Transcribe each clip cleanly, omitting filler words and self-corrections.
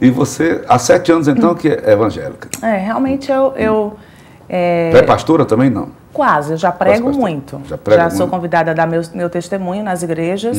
E você, há 7 anos então, que é evangélica? Realmente É pastora também, não? Quase, eu já prego muito. Já sou convidada a dar meu testemunho nas igrejas.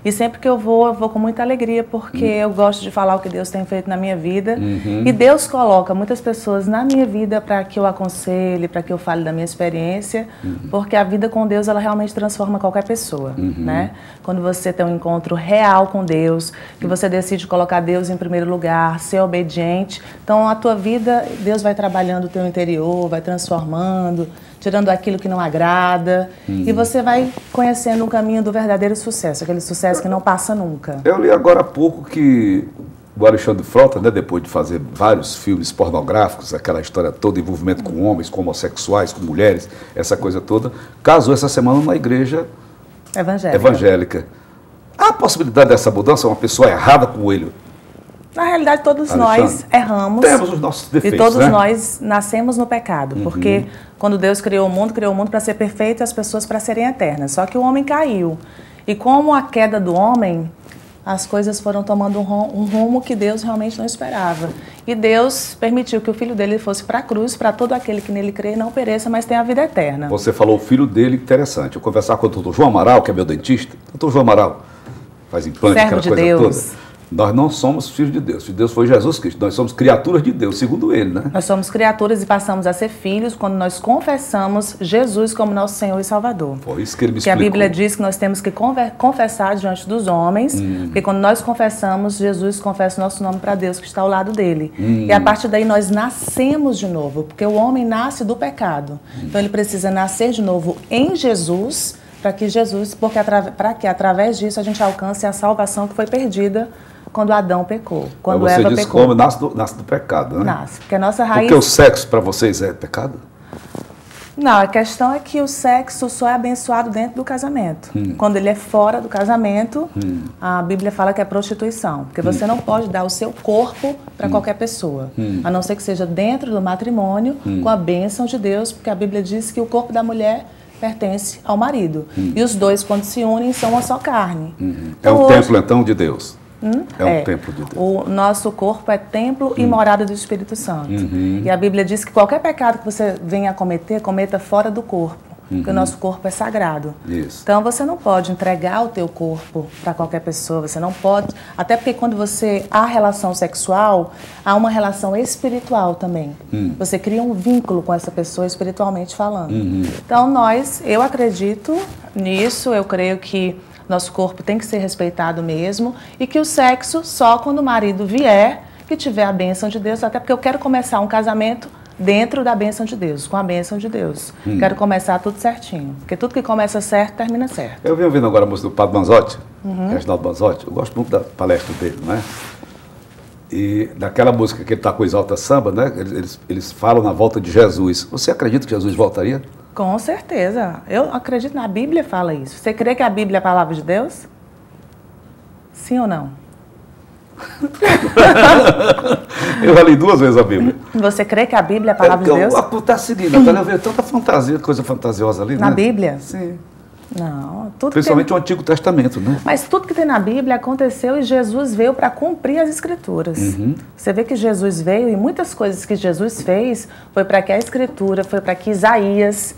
E sempre que eu vou com muita alegria, porque eu gosto de falar o que Deus tem feito na minha vida. E Deus coloca muitas pessoas na minha vida para que eu aconselhe, para que eu fale da minha experiência, porque a vida com Deus, ela realmente transforma qualquer pessoa, né? Quando você tem um encontro real com Deus, que você decide colocar Deus em primeiro lugar, ser obediente, então a tua vida, Deus vai trabalhando o teu interior, vai transformando, tirando aquilo que não agrada, e você vai conhecendo um caminho do verdadeiro sucesso, aquele sucesso que não passa nunca. Eu li agora há pouco que o Alexandre Frota, né, depois de fazer vários filmes pornográficos, aquela história toda, envolvimento com homens, com homossexuais, com mulheres, essa coisa toda, casou essa semana numa igreja evangélica. Há a possibilidade dessa mudança, uma pessoa errada como ele? Na realidade, todos nós erramos. Temos os nossos defeitos, e todos nós nascemos no pecado. Porque quando Deus criou o mundo para ser perfeito e as pessoas para serem eternas. Só que o homem caiu. E como a queda do homem, as coisas foram tomando um rumo que Deus realmente não esperava. E Deus permitiu que o filho dele fosse para a cruz, para todo aquele que nele crê não pereça, mas tenha a vida eterna. Você falou o filho dele, interessante. Eu conversar com o doutor João Amaral, que é meu dentista. Doutor João Amaral, faz implante, aquela coisa toda. Nós não somos filhos de Deus. Filho de Deus foi Jesus Cristo. Nós somos criaturas de Deus, segundo ele, né? Nós somos criaturas e passamos a ser filhos quando nós confessamos Jesus como nosso Senhor e Salvador. Foi isso que ele me explicou. Porque a Bíblia diz que nós temos que confessar diante dos homens, porque quando nós confessamos, Jesus confessa o nosso nome para Deus que está ao lado dele. E a partir daí nós nascemos de novo, porque o homem nasce do pecado. Então ele precisa nascer de novo em Jesus, para que através disso a gente alcance a salvação que foi perdida quando Adão pecou, quando Eva pecou. Como nasce do pecado, né? Nasce, porque a nossa raiz... Porque o sexo para vocês é pecado? Não, a questão é que o sexo só é abençoado dentro do casamento. Quando ele é fora do casamento, a Bíblia fala que é prostituição, porque você não pode dar o seu corpo para qualquer pessoa, a não ser que seja dentro do matrimônio, com a bênção de Deus, porque a Bíblia diz que o corpo da mulher pertence ao marido. E os dois, quando se unem, são uma só carne. Então, é um templo, então, de Deus? É um templo de Deus. O nosso corpo é templo e morada do Espírito Santo. E a Bíblia diz que qualquer pecado que você venha a cometer, cometa fora do corpo. Porque o nosso corpo é sagrado. Isso. Então você não pode entregar o teu corpo para qualquer pessoa, você não pode, até porque quando você há relação sexual, há uma relação espiritual também. Você cria um vínculo com essa pessoa espiritualmente falando. Então eu acredito nisso, eu creio que nosso corpo tem que ser respeitado mesmo e que o sexo só quando o marido vier, que tiver a bênção de Deus, até porque eu quero começar um casamento dentro da bênção de Deus, com a bênção de Deus. Quero começar tudo certinho, porque tudo que começa certo, termina certo. Eu venho ouvindo agora a música do Padre Manzotti, Reginaldo Manzotti, eu gosto muito da palestra dele, não é? E daquela música que ele está com o Exalta Samba, né? Eles falam na volta de Jesus. Você acredita que Jesus voltaria? Com certeza. Eu acredito, na Bíblia fala isso. Você crê que a Bíblia é a palavra de Deus? Sim ou não? Eu já li 2 vezes a Bíblia. Você crê que a Bíblia é a palavra de Deus? Está seguindo, eu vejo tanta fantasia, coisa fantasiosa ali, né? Na Bíblia? Sim. Não, tudo principalmente o Antigo Testamento, né? Mas tudo que tem na Bíblia aconteceu e Jesus veio para cumprir as Escrituras. Você vê que Jesus veio e muitas coisas que Jesus fez foi para que a Escritura, foi para que Isaías,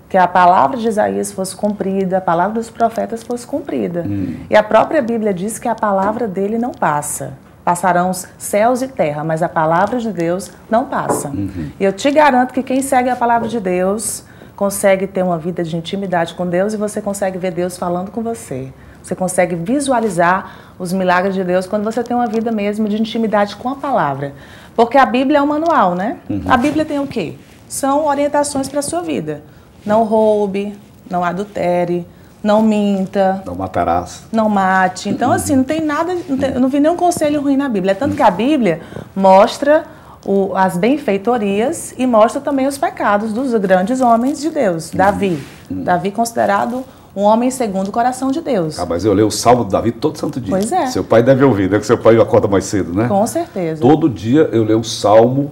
que a palavra de Isaías fosse cumprida, a palavra dos profetas fosse cumprida. E a própria Bíblia diz que a palavra dele não passa. Passarão os céus e terra, mas a palavra de Deus não passa. E eu te garanto que quem segue a palavra de Deus consegue ter uma vida de intimidade com Deus e você consegue ver Deus falando com você. Você consegue visualizar os milagres de Deus quando você tem uma vida mesmo de intimidade com a palavra. Porque a Bíblia é um manual, né? A Bíblia tem o quê? São orientações para a sua vida. Não roube, não adultere, não minta. Não matarás. Não mate. Então, assim, não tem nada, eu não vi nenhum conselho ruim na Bíblia. É tanto que a Bíblia mostra as benfeitorias e mostra também os pecados dos grandes homens de Deus. Davi. Davi considerado um homem segundo o coração de Deus. Mas eu leio o Salmo de Davi todo santo dia. Pois é. Seu pai deve ouvir, né? Que seu pai acorda mais cedo, né? Com certeza. Todo dia eu leio o Salmo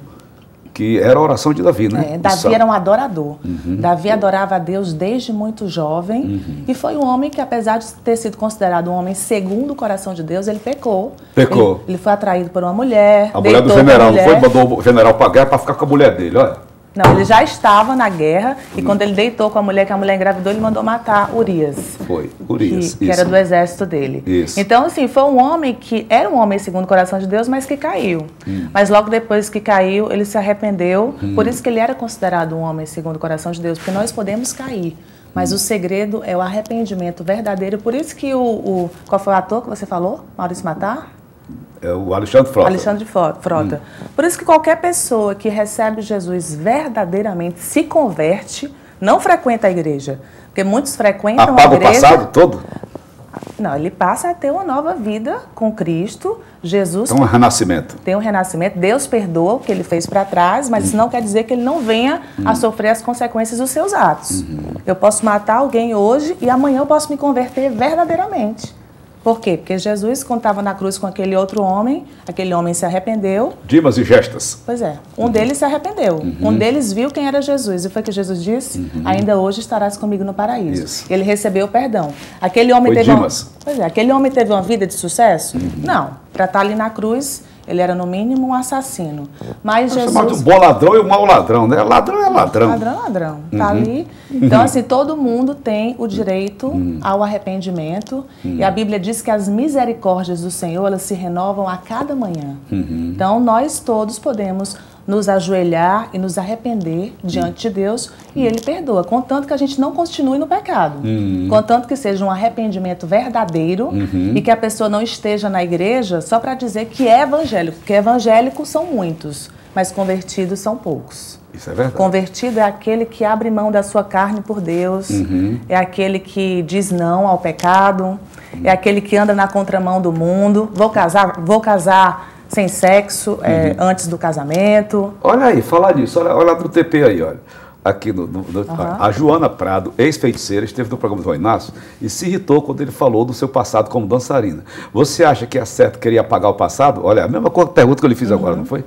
que era a oração de Davi, né? Davi era um adorador. Davi adorava a Deus desde muito jovem e foi um homem que, apesar de ter sido considerado um homem segundo o coração de Deus, ele pecou. Pecou. Ele foi atraído por uma mulher. A mulher do general, não foi? Mandou o general para a guerra para ficar com a mulher dele, olha. Não, ele já estava na guerra e quando ele deitou com a mulher, que a mulher engravidou, ele mandou matar Urias. Foi, Urias. Que era do exército dele. Isso. Então, assim, foi um homem que era um homem segundo o coração de Deus, mas que caiu. Mas logo depois que caiu, ele se arrependeu. Por isso que ele era considerado um homem segundo o coração de Deus, porque nós podemos cair. Mas o segredo é o arrependimento verdadeiro. Por isso que qual foi o ator que você falou? Maurício Matar? É o Alexandre Frota. Alexandre Frota. Por isso que qualquer pessoa que recebe Jesus verdadeiramente se converte, não frequenta a igreja. Porque muitos frequentam a igreja... Apaga o passado todo? Não, ele passa a ter uma nova vida com Cristo. Jesus... Tem um renascimento. Tem um renascimento. Deus perdoa o que ele fez para trás, mas isso não quer dizer que ele não venha a sofrer as consequências dos seus atos. Eu posso matar alguém hoje e amanhã eu posso me converter verdadeiramente. Por quê? Porque Jesus, quando estava na cruz com aquele outro homem, aquele homem se arrependeu. Dimas e gestas. Pois é. Um deles se arrependeu. Um deles viu quem era Jesus. E foi que Jesus disse, ainda hoje estarás comigo no paraíso. Isso. Ele recebeu perdão. Aquele homem foi teve Dimas. Pois é. Aquele homem teve uma vida de sucesso? Não. Para estar ali na cruz... Ele era, no mínimo, um assassino. Mas Jesus... chamado de um bom ladrão e um mau ladrão, né? Ladrão é ladrão. Ladrão é ladrão. Tá ali. Então, assim, todo mundo tem o direito ao arrependimento. E a Bíblia diz que as misericórdias do Senhor, elas se renovam a cada manhã. Então, nós todos podemos nos ajoelhar e nos arrepender diante de Deus e Ele perdoa, contanto que a gente não continue no pecado, contanto que seja um arrependimento verdadeiro e que a pessoa não esteja na igreja só para dizer que é evangélico, porque evangélicos são muitos, mas convertidos são poucos. Isso é verdade. Convertido é aquele que abre mão da sua carne por Deus, é aquele que diz não ao pecado, é aquele que anda na contramão do mundo, vou casar sem sexo, antes do casamento. Olha aí, falar nisso, olha do TP aí, olha. Aqui a Joana Prado, ex-feiticeira, esteve no programa do João Inácio e se irritou quando ele falou do seu passado como dançarina. Você acha que é certo querer apagar o passado? Olha, a mesma pergunta que eu lhe fiz agora, não foi?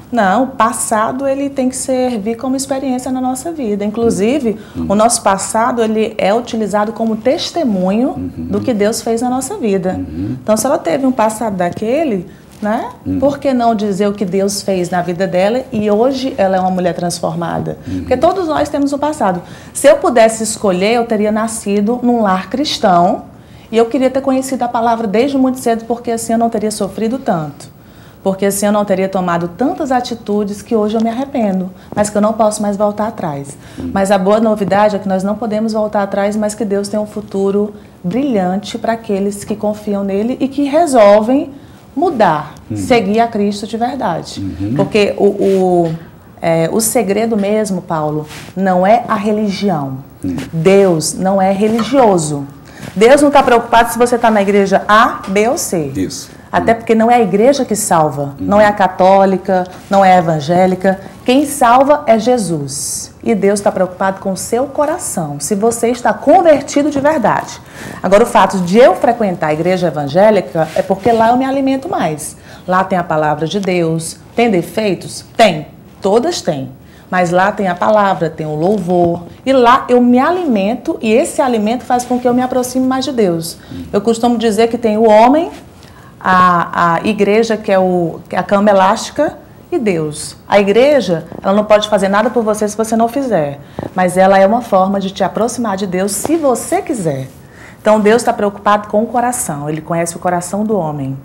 Não, o passado ele tem que servir como experiência na nossa vida. Inclusive, o nosso passado ele é utilizado como testemunho do que Deus fez na nossa vida. Então, se ela teve um passado daquele... né? Por que não dizer o que Deus fez na vida dela e hoje ela é uma mulher transformada? Porque todos nós temos um passado. Se eu pudesse escolher, eu teria nascido num lar cristão e eu queria ter conhecido a palavra desde muito cedo, porque assim eu não teria sofrido tanto. Porque assim eu não teria tomado tantas atitudes que hoje eu me arrependo, mas que eu não posso mais voltar atrás. Mas a boa novidade é que nós não podemos voltar atrás, mas que Deus tem um futuro brilhante para aqueles que confiam nele e que resolvem mudar, seguir a Cristo de verdade. Porque o segredo mesmo, Paulo, não é a religião. Deus não é religioso. Deus não está preocupado se você está na igreja A, B ou C. Isso. Até porque não é a igreja que salva, não é a católica, não é a evangélica. Quem salva é Jesus. E Deus está preocupado com o seu coração, se você está convertido de verdade. Agora, o fato de eu frequentar a igreja evangélica é porque lá eu me alimento mais. Lá tem a palavra de Deus. Tem defeitos? Tem. Todas têm. Mas lá tem a palavra, tem o louvor. E lá eu me alimento e esse alimento faz com que eu me aproxime mais de Deus. Eu costumo dizer que tem o homem, a igreja, que é a cama elástica, e Deus. A igreja, ela não pode fazer nada por você se você não fizer. Mas ela é uma forma de te aproximar de Deus se você quiser. Então Deus está preocupado com o coração. Ele conhece o coração do homem.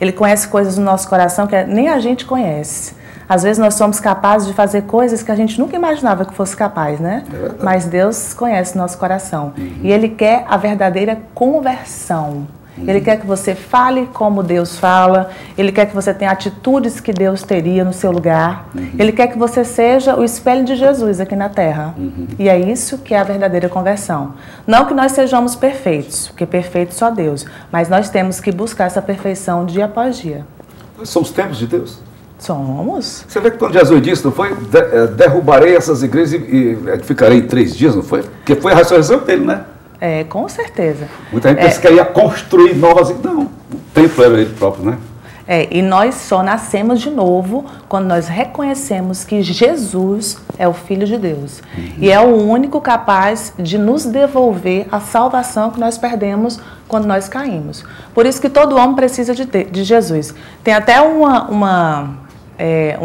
Ele conhece coisas no nosso coração que nem a gente conhece. Às vezes nós somos capazes de fazer coisas que a gente nunca imaginava que fosse capaz, né? Mas Deus conhece o nosso coração. E Ele quer a verdadeira conversão. Ele quer que você fale como Deus fala. Ele quer que você tenha atitudes que Deus teria no seu lugar. Ele quer que você seja o espelho de Jesus aqui na terra. E é isso que é a verdadeira conversão. Não que nós sejamos perfeitos, porque perfeito só Deus. Mas nós temos que buscar essa perfeição dia após dia. Nós somos templos de Deus. Somos. Você vê que quando Jesus disse, não foi? Derrubarei essas igrejas e ficarei em 3 dias, não foi? Porque foi a ressurreição dele, né? Com certeza. Muita gente pensa que ia construir novas... Não, o templo era ele próprio, né? E nós só nascemos de novo quando nós reconhecemos que Jesus é o Filho de Deus. E é o único capaz de nos devolver a salvação que nós perdemos quando nós caímos. Por isso que todo homem precisa de Jesus. Tem até uma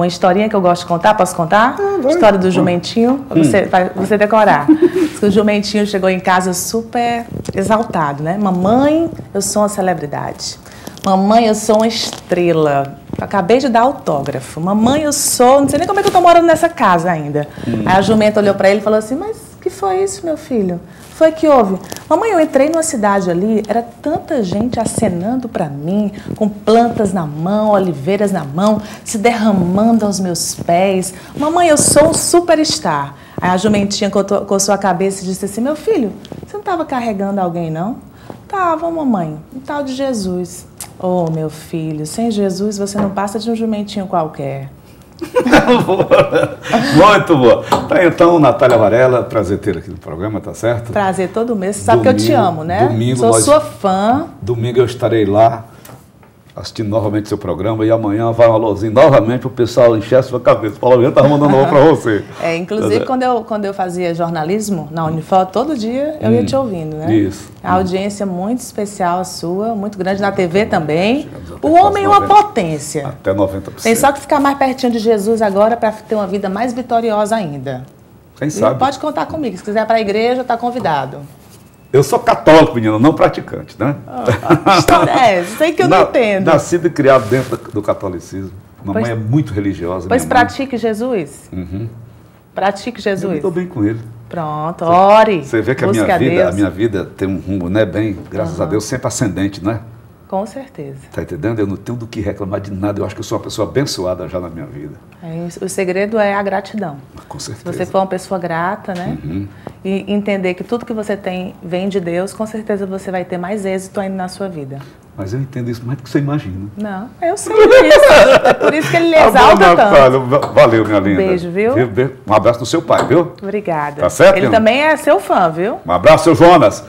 historinha que eu gosto de contar, posso contar? História do jumentinho, para você decorar. Diz que o jumentinho chegou em casa super exaltado, né? Mamãe, eu sou uma celebridade. Mamãe, eu sou uma estrela. Acabei de dar autógrafo. Mamãe, eu sou... Não sei nem como é que eu tô morando nessa casa ainda. Aí a jumenta olhou para ele e falou assim, mas que foi isso, meu filho? Foi que houve? Mamãe, eu entrei numa cidade ali, era tanta gente acenando para mim, com plantas na mão, oliveiras na mão, se derramando aos meus pés. Mamãe, eu sou um superstar. Aí a jumentinha coçou a cabeça e disse assim, meu filho, você não estava carregando alguém, não? Tava, mamãe, um tal de Jesus. Oh, meu filho, sem Jesus você não passa de um jumentinho qualquer. Muito boa. Tá, então, Natália Varela, prazer ter aqui no programa, tá certo? Prazer todo mês. Você sabe que eu te amo, né? Domingo, sou sua fã. Domingo eu estarei lá assistindo novamente seu programa e amanhã vai um alôzinho novamente o pessoal encher a sua cabeça. Paulo Viana estava mandando alô para você. Inclusive, quando eu fazia jornalismo na Unifor, todo dia eu ia te ouvindo, né? Isso. A audiência muito especial a sua, muito grande na TV também. O homem é uma potência. Até 90%. Tem só que ficar mais pertinho de Jesus agora para ter uma vida mais vitoriosa ainda. Quem sabe? E pode contar comigo. Se quiser ir para a igreja, está convidado. Eu sou católico, menino, não praticante, né? História é essa? Sei que eu não entendo. Nascido e criado dentro do catolicismo. Mamãe é muito religiosa. Pois pratique Jesus. Pratique Jesus. Eu estou bem com ele. Pronto, ore. Você vê que a minha vida tem um rumo, né? Bem, graças a Deus, sempre ascendente, né? Com certeza. Tá entendendo? Eu não tenho do que reclamar de nada. Eu acho que eu sou uma pessoa abençoada já na minha vida. O segredo é a gratidão. Com certeza. Se você for uma pessoa grata, né? E entender que tudo que você tem vem de Deus, com certeza você vai ter mais êxito ainda na sua vida. Mas eu entendo isso mais do que você imagina. Não, eu sei disso. É por isso que ele lhe exalta tanto. Valeu, minha linda. Beijo, viu? Um abraço do seu pai, viu? Obrigada. Tá certo? Ele também é seu fã, viu? Um abraço, seu Jonas.